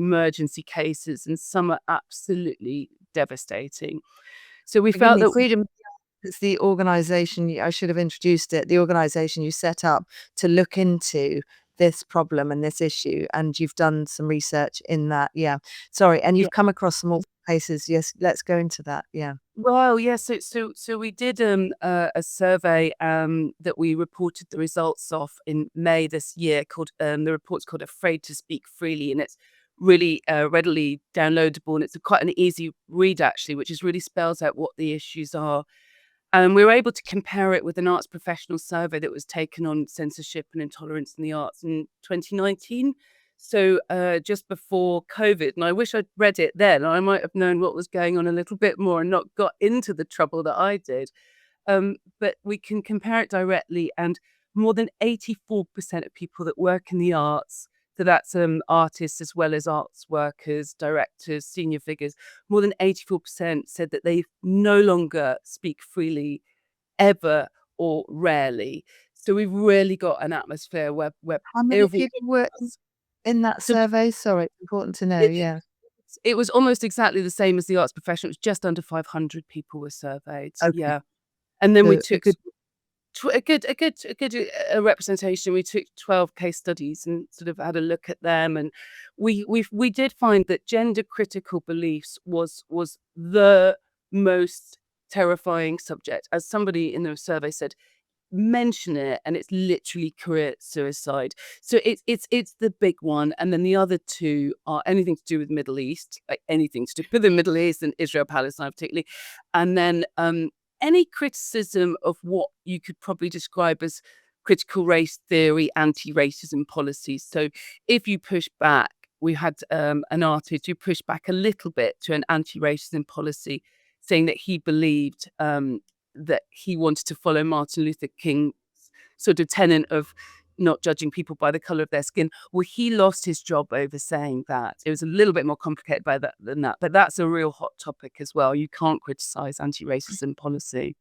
emergency cases, and some are absolutely devastating. So we Forgive felt me, that Freedom is the organization, I should have introduced it, the organization you set up to look into this problem and this issue, and you've done some research in that. Yeah. Sorry, and yeah. you've come across some awful cases. Yes, let's go into that. Yeah. Well, yeah. So we did a survey that we reported the results of in May this year. Called the report's called "Afraid to Speak Freely," and it's really readily downloadable, and it's quite an easy read actually, which is really spells out what the issues are. And we were able to compare it with an arts professional survey that was taken on censorship and intolerance in the arts in 2019. So just before COVID, and I wish I'd read it then. I might have known what was going on a little bit more and not got into the trouble that I did. But we can compare it directly, and more than 84% of people that work in the arts, so that's artists as well as arts workers, directors, senior figures, more than 84% said that they no longer speak freely, ever or rarely. So we've really got an atmosphere where How many everyone. people were in that So survey? Sorry, it's important to know. it, Yeah. it was almost exactly the same as the arts profession. It was just under 500 people were surveyed. Okay. Yeah. And then we So a took good. a good representation. We took 12 case studies and sort of had a look at them, and we did find that gender critical beliefs was the most terrifying subject. As somebody in the survey said, mention it and it's literally career suicide. So it's the big one, and then the other two are anything to do with Middle East, like anything to do with the Middle East and Israel Palestine particularly, and then any criticism of what you could probably describe as critical race theory, anti-racism policies. So if you push back, we had an artist who pushed back a little bit to an anti-racism policy, saying that he believed that he wanted to follow Martin Luther King's sort of tenet of not judging people by the color of their skin. Well, he lost his job over saying that. It was a little bit more complicated by that than that, but that's a real hot topic as well. You can't criticize anti-racism policy.